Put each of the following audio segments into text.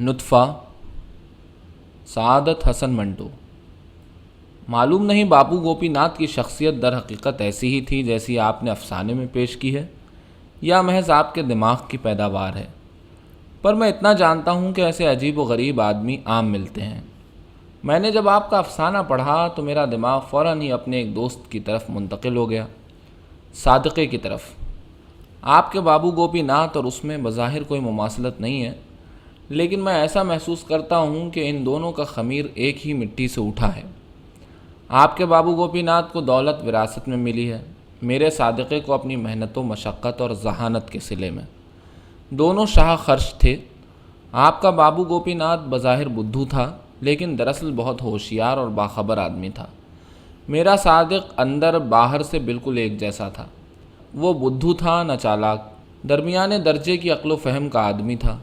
نطفہ سعادت حسن منٹو۔ معلوم نہیں بابو گوپی ناتھ کی شخصیت در حقیقت ایسی ہی تھی جیسی آپ نے افسانے میں پیش کی ہے، یا محض آپ کے دماغ کی پیداوار ہے، پر میں اتنا جانتا ہوں کہ ایسے عجیب و غریب آدمی عام ملتے ہیں۔ میں نے جب آپ کا افسانہ پڑھا تو میرا دماغ فوراً ہی اپنے ایک دوست کی طرف منتقل ہو گیا، صادقے کی طرف۔ آپ کے بابو گوپی ناتھ اور اس میں بظاہر کوئی مماثلت نہیں ہے، لیکن میں ایسا محسوس کرتا ہوں کہ ان دونوں کا خمیر ایک ہی مٹی سے اٹھا ہے۔ آپ کے بابو گوپی ناتھ کو دولت وراثت میں ملی ہے، میرے صادقے کو اپنی محنت و مشقت اور ذہانت کے صلے میں۔ دونوں شاہ خرش تھے۔ آپ کا بابو گوپی ناتھ بظاہر بدھو تھا، لیکن دراصل بہت ہوشیار اور باخبر آدمی تھا۔ میرا صادق اندر باہر سے بالکل ایک جیسا تھا۔ وہ بدھو تھا نہ چالاک، درمیانے درجے کی عقل و فہم کا آدمی تھا،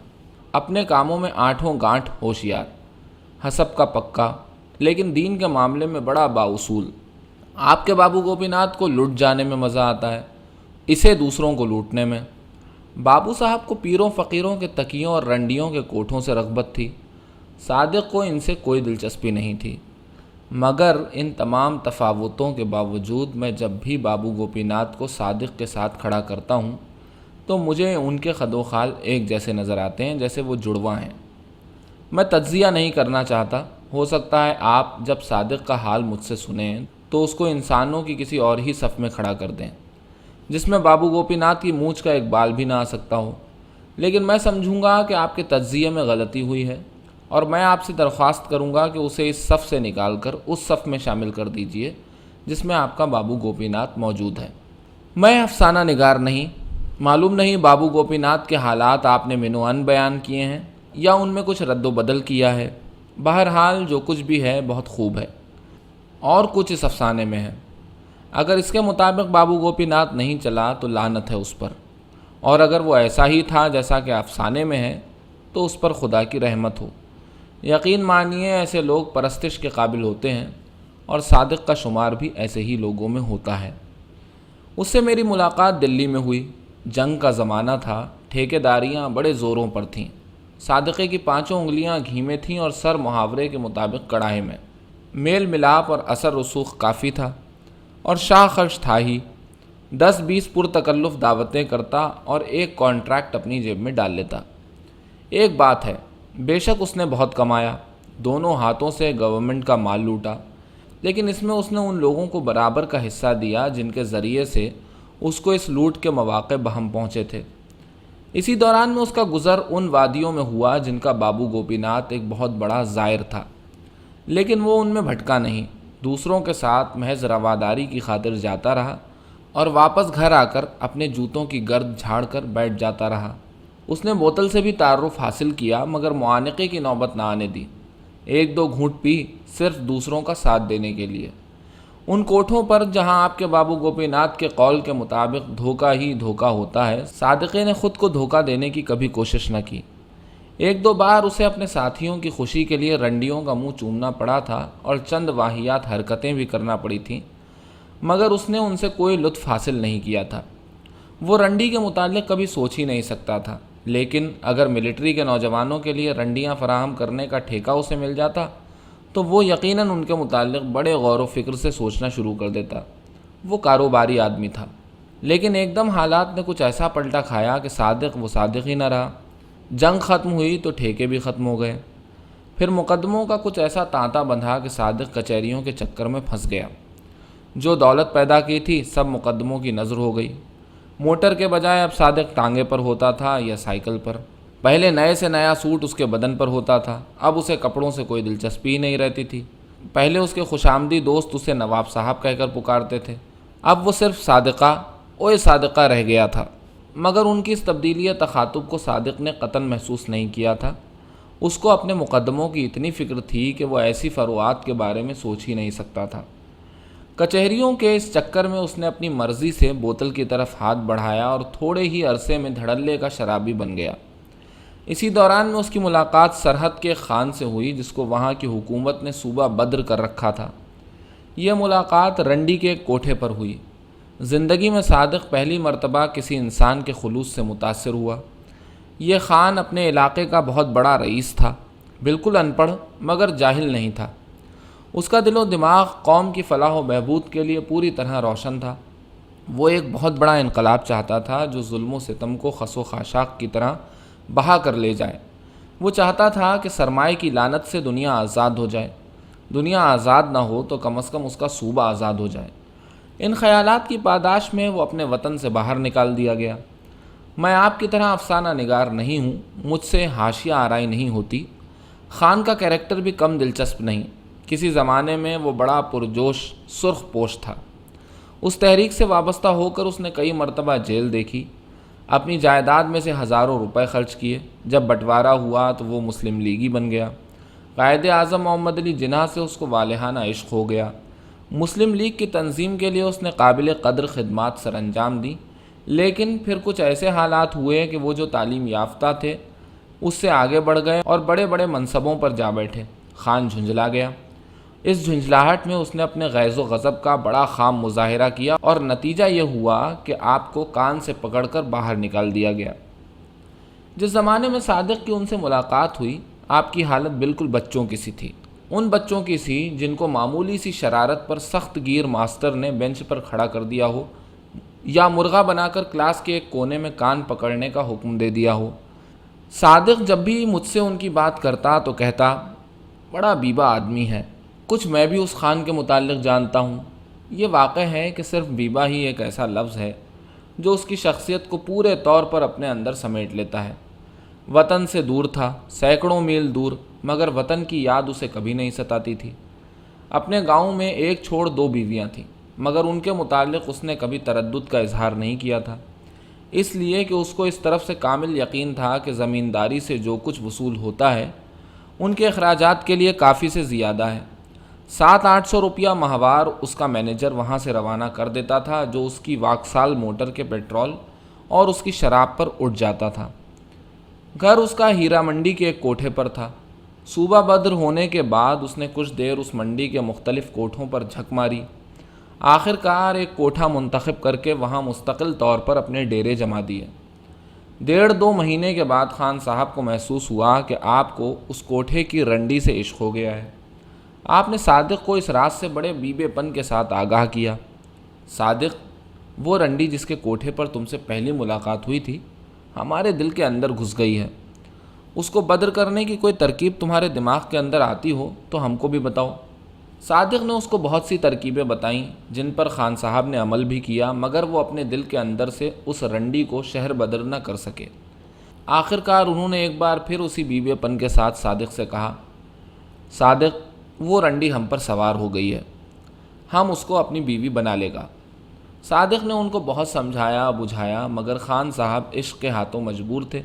اپنے کاموں میں آٹھوں گانٹھ ہوشیار، حسب کا پکا، لیکن دین کے معاملے میں بڑا بااصول۔ آپ کے بابو گوپی ناتھ کو لٹ جانے میں مزہ آتا ہے، اسے دوسروں کو لوٹنے میں۔ بابو صاحب کو پیروں فقیروں کے تکیوں اور رنڈیوں کے کوٹھوں سے رغبت تھی، صادق کو ان سے کوئی دلچسپی نہیں تھی۔ مگر ان تمام تفاوتوں کے باوجود میں جب بھی بابو گوپی ناتھ کو صادق کے ساتھ کھڑا کرتا ہوں تو مجھے ان کے خد و خال ایک جیسے نظر آتے ہیں، جیسے وہ جڑواں ہیں۔ میں تجزیہ نہیں کرنا چاہتا، ہو سکتا ہے آپ جب صادق کا حال مجھ سے سنیں تو اس کو انسانوں کی کسی اور ہی صف میں کھڑا کر دیں، جس میں بابو گوپی ناتھ کی مونچھ کا ایک بال بھی نہ آ سکتا ہو، لیکن میں سمجھوں گا کہ آپ کے تجزیے میں غلطی ہوئی ہے، اور میں آپ سے درخواست کروں گا کہ اسے اس صف سے نکال کر اس صف میں شامل کر دیجئے جس میں آپ کا بابو گوپی ناتھ موجود ہے۔ میں افسانہ نگار نہیں، معلوم نہیں بابو گوپی ناتھ کے حالات آپ نے من و عن بیان کیے ہیں یا ان میں کچھ رد و بدل کیا ہے۔ بہرحال جو کچھ بھی ہے بہت خوب ہے، اور کچھ اس افسانے میں ہے۔ اگر اس کے مطابق بابو گوپی ناتھ نہیں چلا تو لعنت ہے اس پر، اور اگر وہ ایسا ہی تھا جیسا کہ افسانے میں ہے تو اس پر خدا کی رحمت ہو۔ یقین مانیے ایسے لوگ پرستش کے قابل ہوتے ہیں، اور صادق کا شمار بھی ایسے ہی لوگوں میں ہوتا ہے۔ اس سے میری ملاقات دلی میں ہوئی، جنگ کا زمانہ تھا، ٹھیکیداریاں بڑے زوروں پر تھیں، صادقے کی پانچوں انگلیاں گھی میں تھیں اور سر محاورے کے مطابق کڑاہے میں۔ میل ملاپ اور اثر رسوخ کافی تھا، اور شاہ خرچ تھا ہی۔ 10-20 پرتکلف دعوتیں کرتا اور ایک کانٹریکٹ اپنی جیب میں ڈال لیتا۔ ایک بات ہے، بے شک اس نے بہت کمایا، دونوں ہاتھوں سے گورنمنٹ کا مال لوٹا، لیکن اس میں اس نے ان لوگوں کو برابر کا حصہ دیا جن کے ذریعے سے اس کو اس لوٹ کے مواقع بہم پہنچے تھے۔ اسی دوران میں اس کا گزر ان وادیوں میں ہوا جن کا بابو گوپی ناتھ ایک بہت بڑا زائر تھا، لیکن وہ ان میں بھٹکا نہیں، دوسروں کے ساتھ محض رواداری کی خاطر جاتا رہا، اور واپس گھر آ کر اپنے جوتوں کی گرد جھاڑ کر بیٹھ جاتا رہا۔ اس نے بوتل سے بھی تعارف حاصل کیا، مگر معانقے کی نوبت نہ آنے دی۔ 1-2 گھونٹ پی، صرف دوسروں کا ساتھ دینے کے لیے۔ ان کوٹھوں پر جہاں آپ کے بابو گوپی ناتھ کے قول کے مطابق دھوکہ ہی دھوکہ ہوتا ہے، صادقے نے خود کو دھوکہ دینے کی کبھی کوشش نہ کی۔ 1-2 بار اسے اپنے ساتھیوں کی خوشی کے لیے رنڈیوں کا منہ چومنا پڑا تھا اور چند واہیات حرکتیں بھی کرنا پڑی تھیں، مگر اس نے ان سے کوئی لطف حاصل نہیں کیا تھا۔ وہ رنڈی کے متعلق کبھی سوچ ہی نہیں سکتا تھا، لیکن اگر ملٹری کے نوجوانوں کے لیے رنڈیاں فراہم کرنے کا ٹھیکہ اسے مل جاتا تو وہ یقیناً ان کے متعلق بڑے غور و فکر سے سوچنا شروع کر دیتا۔ وہ کاروباری آدمی تھا، لیکن ایک دم حالات نے کچھ ایسا پلٹا کھایا کہ صادق وہ صادق ہی نہ رہا۔ جنگ ختم ہوئی تو ٹھیکے بھی ختم ہو گئے، پھر مقدموں کا کچھ ایسا تانتا بندھا کہ صادق کچہریوں کے چکر میں پھنس گیا۔ جو دولت پیدا کی تھی سب مقدموں کی نظر ہو گئی۔ موٹر کے بجائے اب صادق ٹانگے پر ہوتا تھا یا سائیکل پر۔ پہلے نئے سے نیا سوٹ اس کے بدن پر ہوتا تھا، اب اسے کپڑوں سے کوئی دلچسپی ہی نہیں رہتی تھی۔ پہلے اس کے خوش آمدی دوست اسے نواب صاحب کہہ کر پکارتے تھے، اب وہ صرف صادقہ اوئے صادقہ رہ گیا تھا۔ مگر ان کی اس تبدیلی تخاطب کو صادق نے قطعاً محسوس نہیں کیا تھا۔ اس کو اپنے مقدموں کی اتنی فکر تھی کہ وہ ایسی فروعات کے بارے میں سوچ ہی نہیں سکتا تھا۔ کچہریوں کے اس چکر میں اس نے اپنی مرضی سے بوتل کی طرف ہاتھ بڑھایا اور تھوڑے ہی عرصے میں دھڑلے کا شرابی بن گیا۔ اسی دوران میں اس کی ملاقات سرحد کے خان سے ہوئی جس کو وہاں کی حکومت نے صوبہ بدر کر رکھا تھا۔ یہ ملاقات رنڈی کے ایک کوٹھے پر ہوئی۔ زندگی میں صادق پہلی مرتبہ کسی انسان کے خلوص سے متاثر ہوا۔ یہ خان اپنے علاقے کا بہت بڑا رئیس تھا، بالکل ان پڑھ مگر جاہل نہیں تھا۔ اس کا دل و دماغ قوم کی فلاح و بہبود کے لیے پوری طرح روشن تھا۔ وہ ایک بہت بڑا انقلاب چاہتا تھا جو ظلم و ستم کو خس و خاشاک کی طرح بہا کر لے جائے۔ وہ چاہتا تھا کہ سرمائے کی لعنت سے دنیا آزاد ہو جائے، دنیا آزاد نہ ہو تو کم از کم اس کا صوبہ آزاد ہو جائے۔ ان خیالات کی پاداش میں وہ اپنے وطن سے باہر نکال دیا گیا۔ میں آپ کی طرح افسانہ نگار نہیں ہوں، مجھ سے حاشیہ آرائی نہیں ہوتی۔ خان کا کیریکٹر بھی کم دلچسپ نہیں۔ کسی زمانے میں وہ بڑا پرجوش سرخ پوش تھا۔ اس تحریک سے وابستہ ہو کر اس نے کئی مرتبہ جیل دیکھی، اپنی جائیداد میں سے ہزاروں روپے خرچ کیے۔ جب بٹوارہ ہوا تو وہ مسلم لیگی بن گیا۔ قائد اعظم محمد علی جناح سے اس کو والہانہ عشق ہو گیا۔ مسلم لیگ کی تنظیم کے لیے اس نے قابل قدر خدمات سر انجام دیں، لیکن پھر کچھ ایسے حالات ہوئے کہ وہ جو تعلیم یافتہ تھے اس سے آگے بڑھ گئے اور بڑے بڑے منصبوں پر جا بیٹھے۔ خان جھنجھلا گیا۔ اس جھنجھلاہٹ میں اس نے اپنے غیظ و غضب کا بڑا خام مظاہرہ کیا اور نتیجہ یہ ہوا کہ آپ کو کان سے پکڑ کر باہر نکال دیا گیا۔ جس زمانے میں صادق کی ان سے ملاقات ہوئی، آپ کی حالت بالکل بچوں کی سی تھی، ان بچوں کی سی جن کو معمولی سی شرارت پر سخت گیر ماسٹر نے بینچ پر کھڑا کر دیا ہو یا مرغا بنا کر کلاس کے ایک کونے میں کان پکڑنے کا حکم دے دیا ہو۔ صادق جب بھی مجھ سے ان کی بات کرتا تو کہتا، بڑا بیبا آدمی ہے، کچھ میں بھی اس خان کے متعلق جانتا ہوں۔ یہ واقع ہے کہ صرف بیبا ہی ایک ایسا لفظ ہے جو اس کی شخصیت کو پورے طور پر اپنے اندر سمیٹ لیتا ہے۔ وطن سے دور تھا، سینکڑوں میل دور، مگر وطن کی یاد اسے کبھی نہیں ستاتی تھی۔ اپنے گاؤں میں ایک چھوڑ دو بیویاں تھیں، مگر ان کے متعلق اس نے کبھی تردد کا اظہار نہیں کیا تھا، اس لیے کہ اس کو اس طرف سے کامل یقین تھا کہ زمینداری سے جو کچھ وصول ہوتا ہے ان کے اخراجات کے لیے کافی سے زیادہ ہے۔ 700-800 روپیہ ماہوار اس کا مینیجر وہاں سے روانہ کر دیتا تھا، جو اس کی واکسال موٹر کے پیٹرول اور اس کی شراب پر اٹھ جاتا تھا۔ گھر اس کا ہیرا منڈی کے ایک کوٹھے پر تھا۔ صوبہ بدر ہونے کے بعد اس نے کچھ دیر اس منڈی کے مختلف کوٹھوں پر جھک ماری، آخر کار ایک کوٹھا منتخب کر کے وہاں مستقل طور پر اپنے ڈیرے جما دیے۔ 1.5-2 مہینے کے بعد خان صاحب کو محسوس ہوا کہ آپ کو اس کوٹھے کی رنڈی سے عشق ہو گیا ہے۔ آپ نے صادق کو اس راز سے بڑے بیبے پن کے ساتھ آگاہ کیا، صادق، وہ رنڈی جس کے کوٹھے پر تم سے پہلی ملاقات ہوئی تھی ہمارے دل کے اندر گھس گئی ہے۔ اس کو بدر کرنے کی کوئی ترکیب تمہارے دماغ کے اندر آتی ہو تو ہم کو بھی بتاؤ۔ صادق نے اس کو بہت سی ترکیبیں بتائیں جن پر خان صاحب نے عمل بھی کیا، مگر وہ اپنے دل کے اندر سے اس رنڈی کو شہر بدر نہ کر سکے۔ آخر کار انہوں نے ایک بار پھر اسی بیوے پن کے ساتھ صادق سے کہا، صادق، وہ رنڈی ہم پر سوار ہو گئی ہے، ہم اس کو اپنی بیوی بنا لے گا۔ صادق نے ان کو بہت سمجھایا بجھایا، مگر خان صاحب عشق کے ہاتھوں مجبور تھے۔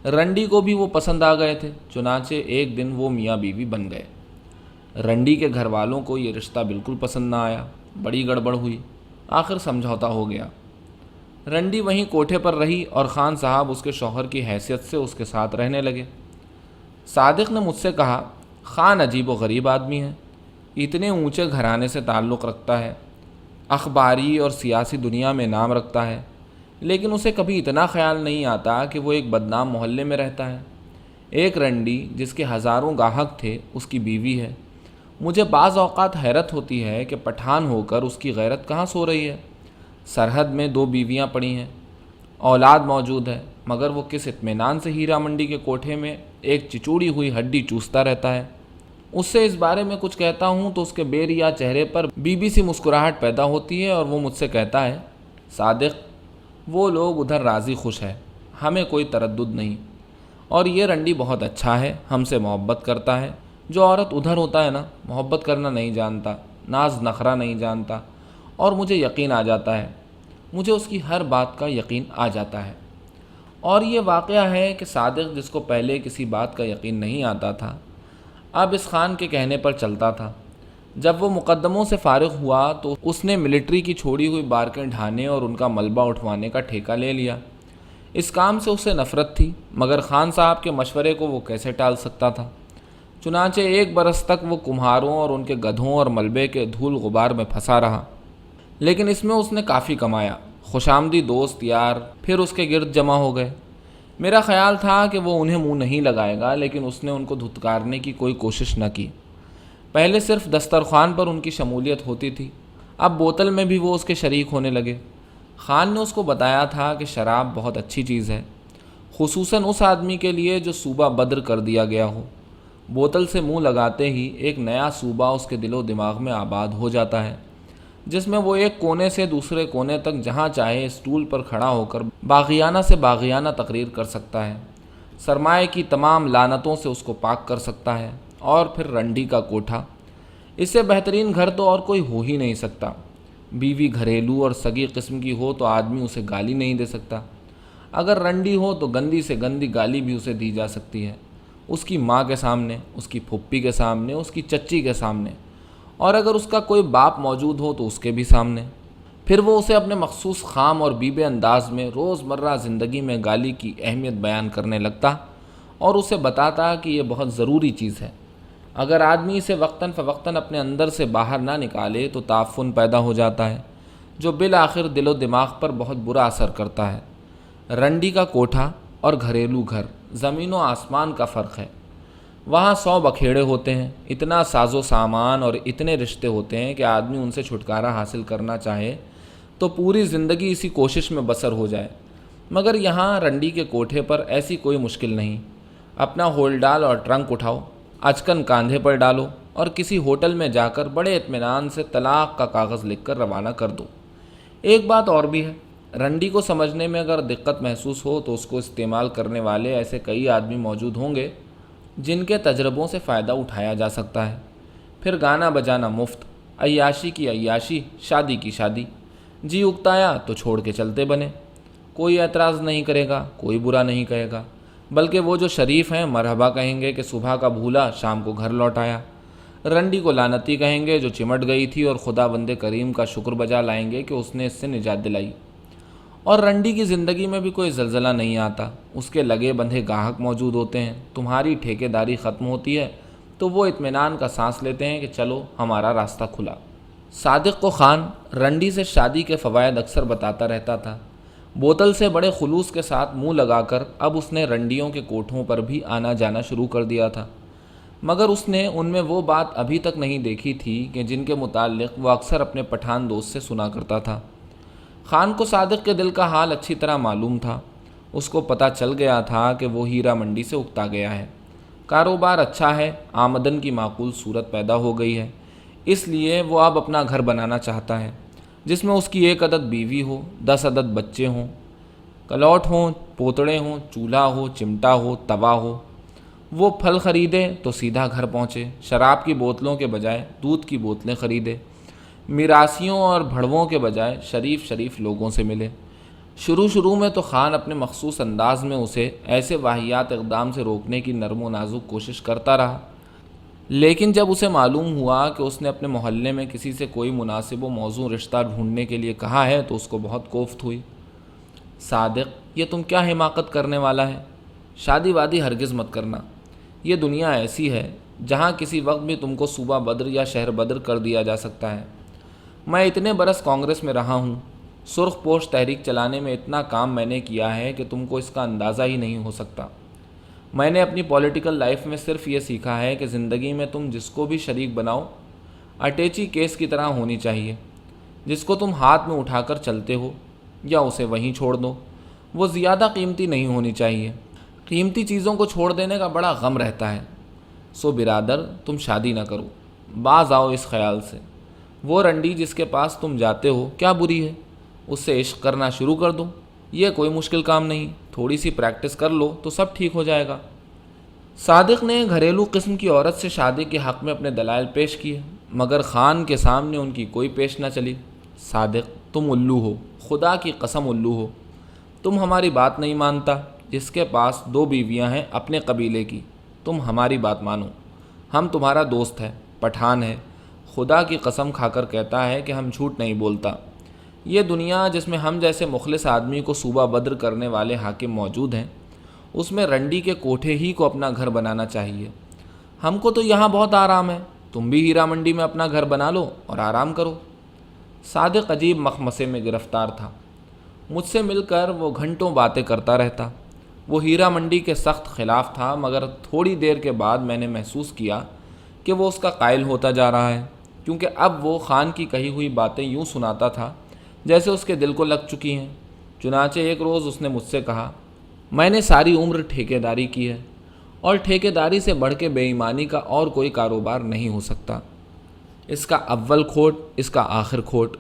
رنڈی کو بھی وہ پسند آ گئے تھے، چنانچہ ایک دن وہ میاں بیوی بن گئے۔ رنڈی کے گھر والوں کو یہ رشتہ بالکل پسند نہ آیا، بڑی گڑبڑ ہوئی، آخر سمجھوتا ہو گیا۔ رنڈی وہیں کوٹھے پر رہی اور خان صاحب اس کے شوہر کی حیثیت سے اس کے ساتھ رہنے لگے۔ صادق نے مجھ سے کہا، خان عجیب و غریب آدمی ہے، اتنے اونچے گھرانے سے تعلق رکھتا ہے، اخباری اور سیاسی دنیا میں نام رکھتا ہے، لیکن اسے کبھی اتنا خیال نہیں آتا کہ وہ ایک بدنام محلے میں رہتا ہے۔ ایک رنڈی جس کے ہزاروں گاہک تھے اس کی بیوی ہے۔ مجھے بعض اوقات حیرت ہوتی ہے کہ پٹھان ہو کر اس کی غیرت کہاں سو رہی ہے۔ سرحد میں 2 بیویاں پڑی ہیں، اولاد موجود ہے، مگر وہ کس اطمینان سے ہیرا منڈی کے کوٹھے میں ایک چچوڑی ہوئی ہڈی چوستا رہتا ہے۔ اس سے اس بارے میں کچھ کہتا ہوں تو اس کے بے ریا چہرے پر بی سی مسکراہٹ پیدا ہوتی ہے اور وہ مجھ سے کہتا ہے، صادق، وہ لوگ ادھر راضی خوش ہے، ہمیں کوئی تردد نہیں، اور یہ رنڈی بہت اچھا ہے، ہم سے محبت کرتا ہے۔ جو عورت ادھر ہوتا ہے نا، محبت کرنا نہیں جانتا، ناز نخرہ نہیں جانتا، اور مجھے یقین آ جاتا ہے، مجھے اس کی ہر بات کا یقین آ جاتا ہے۔ اور یہ واقعہ ہے کہ صادق، جس کو پہلے کسی بات کا یقین نہیں آتا تھا، اب اس خان کے کہنے پر چلتا تھا۔ جب وہ مقدموں سے فارغ ہوا تو اس نے ملٹری کی چھوڑی ہوئی بارکیں ڈھانے اور ان کا ملبہ اٹھوانے کا ٹھیکہ لے لیا۔ اس کام سے اسے نفرت تھی، مگر خان صاحب کے مشورے کو وہ کیسے ٹال سکتا تھا۔ چنانچہ 1 برس تک وہ کمہاروں اور ان کے گدھوں اور ملبے کے دھول غبار میں پھنسا رہا، لیکن اس میں اس نے کافی کمایا۔ خوش آمدی دوست یار پھر اس کے گرد جمع ہو گئے۔ میرا خیال تھا کہ وہ انہیں منہ نہیں لگائے گا، لیکن اس نے ان کو دھتکارنے کی کوئی کوشش نہ کی۔ پہلے صرف دسترخوان پر ان کی شمولیت ہوتی تھی، اب بوتل میں بھی وہ اس کے شریک ہونے لگے۔ خان نے اس کو بتایا تھا کہ شراب بہت اچھی چیز ہے، خصوصاً اس آدمی کے لیے جو صوبہ بدر کر دیا گیا ہو۔ بوتل سے منہ لگاتے ہی ایک نیا صوبہ اس کے دل و دماغ میں آباد ہو جاتا ہے، جس میں وہ ایک کونے سے دوسرے کونے تک جہاں چاہے اسٹول پر کھڑا ہو کر باغیانہ سے باغیانہ تقریر کر سکتا ہے، سرمایہ کی تمام لعنتوں سے اس کو پاک کر سکتا ہے۔ اور پھر رنڈی کا کوٹھا، اس سے بہترین گھر تو اور کوئی ہو ہی نہیں سکتا۔ بیوی گھریلو اور سگی قسم کی ہو تو آدمی اسے گالی نہیں دے سکتا، اگر رنڈی ہو تو گندی سے گندی گالی بھی اسے دی جا سکتی ہے، اس کی ماں کے سامنے، اس کی پھپھی کے سامنے، اس کی چچی کے سامنے، اور اگر اس کا کوئی باپ موجود ہو تو اس کے بھی سامنے۔ پھر وہ اسے اپنے مخصوص خام اور بیبے انداز میں روزمرہ زندگی میں گالی کی اہمیت بیان کرنے لگتا اور اسے بتاتا کہ یہ بہت ضروری چیز ہے، اگر آدمی اسے وقتاً فوقتاً اپنے اندر سے باہر نہ نکالے تو تعفن پیدا ہو جاتا ہے، جو بالآخر دل و دماغ پر بہت برا اثر کرتا ہے۔ رنڈی کا کوٹھا اور گھریلو گھر زمین و آسمان کا فرق ہے۔ وہاں 100 بکھیڑے ہوتے ہیں، اتنا ساز و سامان اور اتنے رشتے ہوتے ہیں کہ آدمی ان سے چھٹکارا حاصل کرنا چاہے تو پوری زندگی اسی کوشش میں بسر ہو جائے، مگر یہاں رنڈی کے کوٹھے پر ایسی کوئی مشکل نہیں۔ اپنا ہول ڈال اور ٹرنک اٹھاؤ، اچکن کاندھے پر ڈالو اور کسی ہوٹل میں جا کر بڑے اطمینان سے طلاق کا کاغذ لکھ کر روانہ کر دو۔ ایک بات اور بھی ہے، رنڈی کو سمجھنے میں اگر دقت محسوس ہو تو اس کو استعمال کرنے والے ایسے کئی آدمی موجود ہوں گے جن کے تجربوں سے فائدہ اٹھایا جا سکتا ہے۔ پھر گانا بجانا مفت، عیاشی کی عیاشی، شادی کی شادی، جی اکتایا تو چھوڑ کے چلتے بنے، کوئی اعتراض نہیں کرے گا، کوئی برا نہیں کہے گا، بلکہ وہ جو شریف ہیں مرحبا کہیں گے کہ صبح کا بھولا شام کو گھر لوٹ آیا، رنڈی کو لعنتی کہیں گے جو چمٹ گئی تھی، اور خدا بندے کریم کا شکر بجا لائیں گے کہ اس نے اس سے نجات دلائی۔ اور رنڈی کی زندگی میں بھی کوئی زلزلہ نہیں آتا، اس کے لگے بندھے گاہک موجود ہوتے ہیں، تمہاری ٹھیکے داری ختم ہوتی ہے تو وہ اطمینان کا سانس لیتے ہیں کہ چلو ہمارا راستہ کھلا۔ صادق کو خان رنڈی سے شادی کے فوائد اکثر بتاتا رہتا تھا۔ بوتل سے بڑے خلوص کے ساتھ منہ لگا کر اب اس نے رنڈیوں کے کوٹھوں پر بھی آنا جانا شروع کر دیا تھا، مگر اس نے ان میں وہ بات ابھی تک نہیں دیکھی تھی کہ جن کے متعلق وہ اکثر اپنے پٹھان دوست سے سنا کرتا تھا۔ خان کو صادق کے دل کا حال اچھی طرح معلوم تھا، اس کو پتہ چل گیا تھا کہ وہ ہیرا منڈی سے اکتا گیا ہے، کاروبار اچھا ہے، آمدن کی معقول صورت پیدا ہو گئی ہے، اس لیے وہ اب اپنا گھر بنانا چاہتا ہے جس میں اس کی 1 عدد بیوی ہو، 10 عدد بچے ہوں، کلوٹ ہوں، پوتڑے ہوں، چولہا ہو، چمٹا ہو، توا ہو۔ وہ پھل خریدے تو سیدھا گھر پہنچے، شراب کی بوتلوں کے بجائے دودھ کی بوتلیں خریدے، میراثیوں اور بھڑووں کے بجائے شریف لوگوں سے ملے۔ شروع میں تو خان اپنے مخصوص انداز میں اسے ایسے واہیات اقدام سے روکنے کی نرم و نازک کوشش کرتا رہا، لیکن جب اسے معلوم ہوا کہ اس نے اپنے محلے میں کسی سے کوئی مناسب و موزوں رشتہ ڈھونڈنے کے لیے کہا ہے تو اس کو بہت کوفت ہوئی۔ صادق، یہ تم کیا حماقت کرنے والا ہے؟ شادی وادی ہرگز مت کرنا، یہ دنیا ایسی ہے جہاں کسی وقت بھی تم کو صوبہ بدر یا شہر بدر کر دیا جا سکتا ہے۔ میں اتنے برس کانگریس میں رہا ہوں، سرخ پوش تحریک چلانے میں اتنا کام میں نے کیا ہے کہ تم کو اس کا اندازہ ہی نہیں ہو سکتا۔ میں نے اپنی پولیٹیکل لائف میں صرف یہ سیکھا ہے کہ زندگی میں تم جس کو بھی شریک بناؤ، اٹیچی کیس کی طرح ہونی چاہیے، جس کو تم ہاتھ میں اٹھا کر چلتے ہو یا اسے وہیں چھوڑ دو، وہ زیادہ قیمتی نہیں ہونی چاہیے۔ قیمتی چیزوں کو چھوڑ دینے کا بڑا غم رہتا ہے۔ سو برادر، تم شادی نہ کرو، باز آؤ اس خیال سے، وہ رنڈی جس کے پاس تم جاتے ہو کیا بری ہے، اس سے عشق کرنا شروع کر دو، یہ کوئی مشکل کام نہیں، تھوڑی سی پریکٹس کر لو تو سب ٹھیک ہو جائے گا۔ صادق نے گھریلو قسم کی عورت سے شادی کے حق میں اپنے دلائل پیش کیے، مگر خان کے سامنے ان کی کوئی پیش نہ چلی۔ صادق، تم الو ہو، خدا کی قسم الو ہو، تم ہماری بات نہیں مانتا، جس کے پاس 2 بیویاں ہیں اپنے قبیلے کی، تم ہماری بات مانو، ہم تمہارا دوست ہے، پٹھان ہے، خدا کی قسم کھا کر کہتا ہے کہ ہم جھوٹ نہیں بولتا۔ یہ دنیا جس میں ہم جیسے مخلص آدمی کو صوبہ بدر کرنے والے حاکم موجود ہیں، اس میں رنڈی کے کوٹھے ہی کو اپنا گھر بنانا چاہیے۔ ہم کو تو یہاں بہت آرام ہے، تم بھی ہیرا منڈی میں اپنا گھر بنا لو اور آرام کرو۔ صادق عجیب مخمصے میں گرفتار تھا، مجھ سے مل کر وہ گھنٹوں باتیں کرتا رہتا، وہ ہیرا منڈی کے سخت خلاف تھا، مگر تھوڑی دیر کے بعد میں نے محسوس کیا کہ وہ اس کا قائل ہوتا جا رہا ہے، کیونکہ اب وہ خان کی کہی ہوئی باتیں یوں سناتا تھا جیسے اس کے دل کو لگ چکی ہیں۔ چنانچہ ایک روز اس نے مجھ سے کہا، میں نے ساری عمر ٹھیکیداری کی ہے، اور ٹھیکیداری سے بڑھ کے بے ایمانی کا اور کوئی کاروبار نہیں ہو سکتا۔ اس کا اول کھوٹ، اس کا آخر کھوٹ۔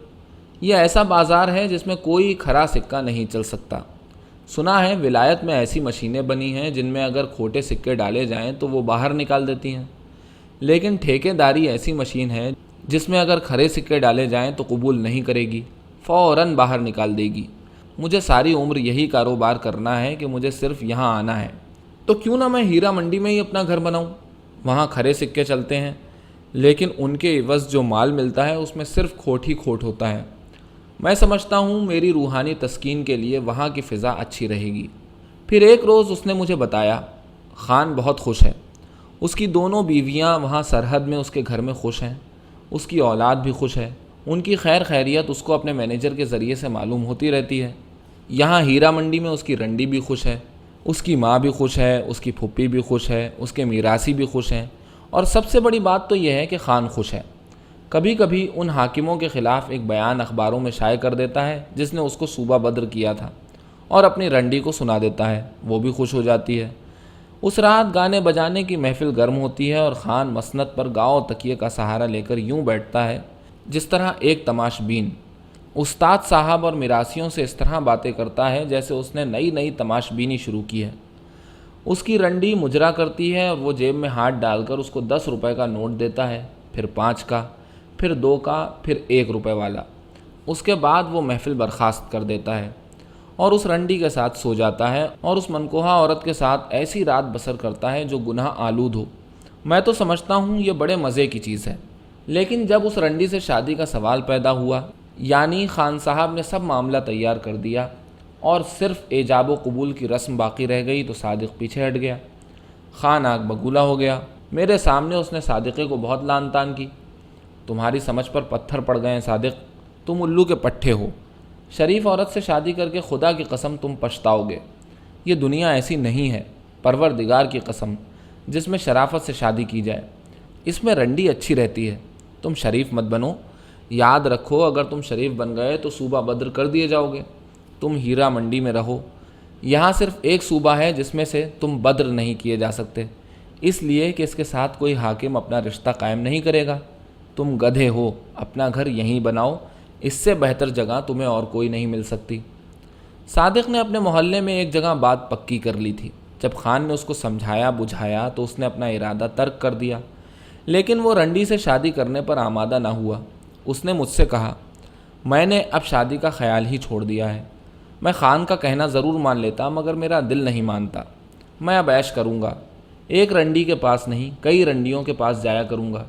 یہ ایسا بازار ہے جس میں کوئی کھرا سکہ نہیں چل سکتا۔ سنا ہے ولایت میں ایسی مشینیں بنی ہیں جن میں اگر کھوٹے سکے ڈالے جائیں تو وہ باہر نکال دیتی ہیں، لیکن ٹھیکیداری ایسی مشین ہے جس میں اگر کھرے سکے ڈالے جائیں تو قبول نہیں کرے گی، فوراً باہر نکال دے گی۔ مجھے ساری عمر یہی کاروبار کرنا ہے کہ مجھے صرف یہاں آنا ہے، تو کیوں نہ میں ہیرا منڈی میں ہی اپنا گھر بناؤں۔ وہاں کھرے سکے چلتے ہیں، لیکن ان کے عوض جو مال ملتا ہے اس میں صرف کھوٹ ہی کھوٹ ہوتا ہے۔ میں سمجھتا ہوں میری روحانی تسکین کے لیے وہاں کی فضا اچھی رہے گی۔ پھر ایک روز اس نے مجھے بتایا، خان بہت خوش ہے، اس کی دونوں بیویاں وہاں سرحد میں اس کے گھر میں خوش ہیں، اس کی اولاد بھی خوش ہے، ان کی خیر خیریت اس کو اپنے مینیجر کے ذریعے سے معلوم ہوتی رہتی ہے۔ یہاں ہیرا منڈی میں اس کی رنڈی بھی خوش ہے، اس کی ماں بھی خوش ہے، اس کی پھپھی بھی خوش ہے، اس کے میراثی بھی خوش ہیں، اور سب سے بڑی بات تو یہ ہے کہ خان خوش ہے۔ کبھی کبھی ان حاکموں کے خلاف ایک بیان اخباروں میں شائع کر دیتا ہے جس نے اس کو صوبہ بدر کیا تھا، اور اپنی رنڈی کو سنا دیتا ہے، وہ بھی خوش ہو جاتی ہے۔ اس رات گانے بجانے کی محفل گرم ہوتی ہے، اور خان مسند پر گاؤ تکیے کا سہارا لے کر یوں بیٹھتا ہے جس طرح ایک تماش بین استاد صاحب اور میراثیوں سے اس طرح باتیں کرتا ہے جیسے اس نے نئی تماش بینی شروع کی ہے۔ اس کی رنڈی مجرا کرتی ہے اور وہ جیب میں ہاتھ ڈال کر اس کو 10 روپے کا نوٹ دیتا ہے، پھر 5 کا، پھر 2 کا، پھر 1 روپے والا۔ اس کے بعد وہ محفل برخاست کر دیتا ہے اور اس رنڈی کے ساتھ سو جاتا ہے، اور اس منکوہا عورت کے ساتھ ایسی رات بسر کرتا ہے جو گناہ آلود ہو۔ میں تو سمجھتا ہوں یہ بڑے مزے کی چیز ہے، لیکن جب اس رنڈی سے شادی کا سوال پیدا ہوا، یعنی خان صاحب نے سب معاملہ تیار کر دیا اور صرف ایجاب و قبول کی رسم باقی رہ گئی، تو صادق پیچھے ہٹ گیا۔ خان آگ بگولا ہو گیا۔ میرے سامنے اس نے صادقے کو بہت لان تان کی۔ تمہاری سمجھ پر پتھر پڑ گئے ہیں صادق، تم الو کے پٹھے ہو۔ شریف عورت سے شادی کر کے خدا کی قسم تم پچھتاؤ گے۔ یہ دنیا ایسی نہیں ہے، پروردگار کی قسم، جس میں شرافت سے شادی کی جائے۔ اس میں رنڈی اچھی رہتی ہے۔ تم شریف مت بنو، یاد رکھو اگر تم شریف بن گئے تو صوبہ بدر کر دیے جاؤ گے۔ تم ہیرا منڈی میں رہو، یہاں صرف ایک صوبہ ہے جس میں سے تم بدر نہیں کیے جا سکتے، اس لیے کہ اس کے ساتھ کوئی حاکم اپنا رشتہ قائم نہیں کرے گا۔ تم گدھے ہو، اپنا گھر یہیں بناؤ، اس سے بہتر جگہ تمہیں اور کوئی نہیں مل سکتی۔ صادق نے اپنے محلے میں ایک جگہ بات پکی کر لی تھی۔ جب خان نے اس کو سمجھایا بجھایا تو اس نے اپنا ارادہ ترک کر دیا، لیکن وہ رنڈی سے شادی کرنے پر آمادہ نہ ہوا۔ اس نے مجھ سے کہا، میں نے اب شادی کا خیال ہی چھوڑ دیا ہے۔ میں خان کا کہنا ضرور مان لیتا مگر میرا دل نہیں مانتا۔ میں اب عیش کروں گا، ایک رنڈی کے پاس نہیں کئی رنڈیوں کے پاس جایا کروں گا۔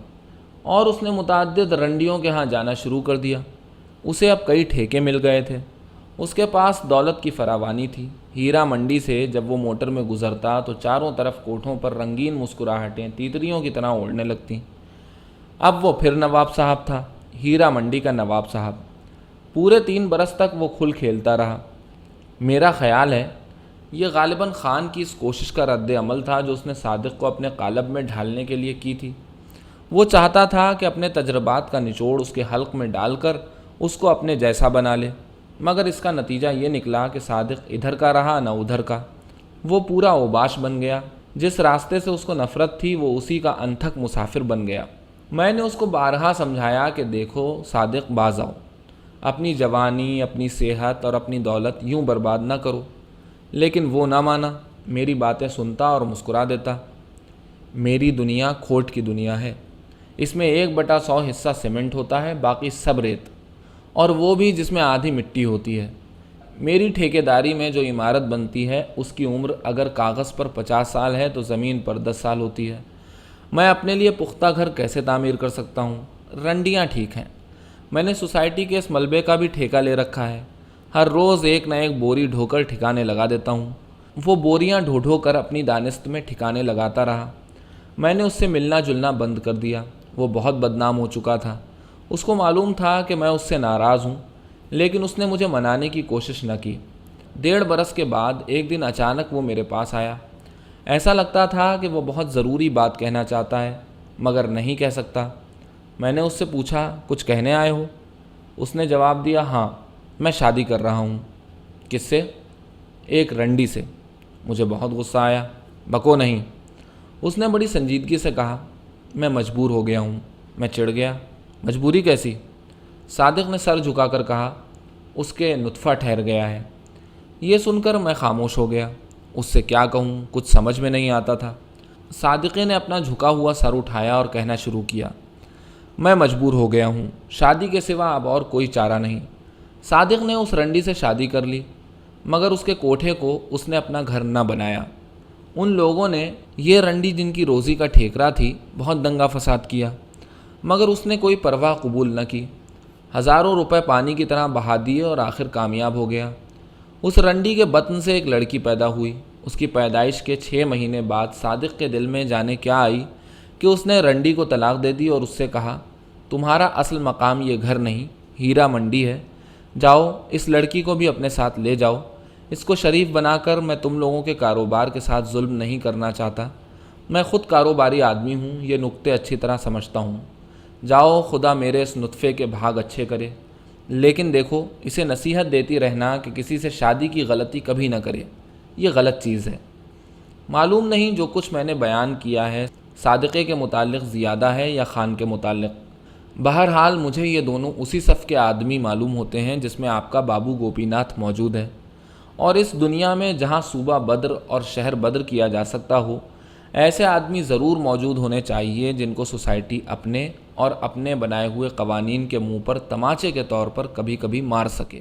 اور اس نے متعدد رنڈیوں کے ہاں جانا شروع کر دیا۔ اسے اب کئی ٹھیکے مل گئے تھے، اس کے پاس دولت کی فراوانی تھی۔ ہیرا منڈی سے جب وہ موٹر میں گزرتا تو چاروں طرف کوٹھوں پر رنگین مسکراہٹیں تیتریوں کی طرح اڑنے لگتیں۔ اب وہ پھر نواب صاحب تھا، ہیرا منڈی کا نواب صاحب۔ پورے 3 برس تک وہ کھل کھیلتا رہا۔ میرا خیال ہے یہ غالباً خان کی اس کوشش کا رد عمل تھا جو اس نے صادق کو اپنے قالب میں ڈھالنے کے لیے کی تھی۔ وہ چاہتا تھا کہ اپنے تجربات کا نچوڑ اس کے حلق میں ڈال کر اس کو اپنے جیسا بنا لے، مگر اس کا نتیجہ یہ نکلا کہ صادق ادھر کا رہا نہ ادھر کا۔ وہ پورا اوباش بن گیا، جس راستے سے اس کو نفرت تھی وہ اسی کا انتھک مسافر بن گیا۔ میں نے اس کو بارہا سمجھایا کہ دیکھو صادق، باز آؤ، اپنی جوانی، اپنی صحت اور اپنی دولت یوں برباد نہ کرو، لیکن وہ نہ مانا، میری باتیں سنتا اور مسکرا دیتا۔ میری دنیا کھوٹ کی دنیا ہے، اس میں 1/100 حصہ سیمنٹ ہوتا ہے، باقی سب ریت، اور وہ بھی جس میں آدھی مٹی ہوتی ہے۔ میری ٹھیکیداری میں جو عمارت بنتی ہے اس کی عمر اگر کاغذ پر 50 سال ہے تو زمین پر 10 سال ہوتی ہے۔ میں اپنے لیے پختہ گھر کیسے تعمیر کر سکتا ہوں؟ رنڈیاں ٹھیک ہیں، میں نے سوسائٹی کے اس ملبے کا بھی ٹھیکہ لے رکھا ہے، ہر روز ایک نہ ایک بوری ڈھو کر ٹھکانے لگا دیتا ہوں۔ وہ بوریاں ڈھو کر اپنی دانست میں ٹھکانے لگاتا رہا۔ میں نے اس سے ملنا جلنا بند کر دیا، وہ بہت بدنام ہو چکا تھا۔ اس کو معلوم تھا کہ میں اس سے ناراض ہوں، لیکن اس نے مجھے منانے کی کوشش نہ کی۔ 1.5 برس کے بعد ایک دن اچانک وہ میرے پاس آیا۔ ایسا لگتا تھا کہ وہ بہت ضروری بات کہنا چاہتا ہے مگر نہیں کہہ سکتا۔ میں نے اس سے پوچھا، کچھ کہنے آئے ہو؟ اس نے جواب دیا، ہاں، میں شادی کر رہا ہوں۔ کس سے؟ ایک رنڈی سے۔ مجھے بہت غصہ آیا۔ بکو نہیں۔ اس نے بڑی سنجیدگی سے کہا، میں مجبور ہو گیا ہوں۔ میں چڑ گیا۔ مجبوری کیسی؟ صادق نے سر جھکا کر کہا، اس کے نطفہ ٹھہر گیا ہے۔ یہ سن کر میں خاموش ہو گیا۔ اس سے کیا کہوں، کچھ سمجھ میں نہیں آتا تھا۔ صادقے نے اپنا جھکا ہوا سر اٹھایا اور کہنا شروع کیا، میں مجبور ہو گیا ہوں، شادی کے سوا اب اور کوئی چارہ نہیں۔ صادق نے اس رنڈی سے شادی کر لی مگر اس کے کوٹھے کو اس نے اپنا گھر نہ بنایا۔ ان لوگوں نے، یہ رنڈی جن کی روزی کا ٹھیکرا تھی، بہت دنگا فساد کیا مگر اس نے کوئی پرواہ قبول نہ کی۔ ہزاروں روپے پانی کی طرح بہا دیے اور آخر کامیاب ہو گیا۔ اس رنڈی کے بطن سے ایک لڑکی پیدا ہوئی۔ اس کی پیدائش کے 6 مہینے بعد صادق کے دل میں جانے کیا آئی کہ اس نے رنڈی کو طلاق دے دی اور اس سے کہا، تمہارا اصل مقام یہ گھر نہیں، ہیرا منڈی ہے۔ جاؤ، اس لڑکی کو بھی اپنے ساتھ لے جاؤ۔ اس کو شریف بنا کر میں تم لوگوں کے کاروبار کے ساتھ ظلم نہیں کرنا چاہتا۔ میں خود کاروباری آدمی ہوں، یہ نکتے اچھی طرح سمجھتا ہوں۔ جاؤ، خدا میرے اس نطفے کے بھاگ اچھے کرے، لیکن دیکھو، اسے نصیحت دیتی رہنا کہ کسی سے شادی کی غلطی کبھی نہ کرے، یہ غلط چیز ہے۔ معلوم نہیں جو کچھ میں نے بیان کیا ہے صادقے کے متعلق زیادہ ہے یا خان کے متعلق۔ بہرحال مجھے یہ دونوں اسی صف کے آدمی معلوم ہوتے ہیں جس میں آپ کا بابو گوپی ناتھ موجود ہے، اور اس دنیا میں جہاں صوبہ بدر اور شہر بدر کیا جا سکتا ہو، ایسے آدمی ضرور موجود ہونے چاہیے جن کو سوسائٹی اپنے اور اپنے بنائے ہوئے قوانین کے منہ پر تماچے کے طور پر کبھی کبھی مار سکے۔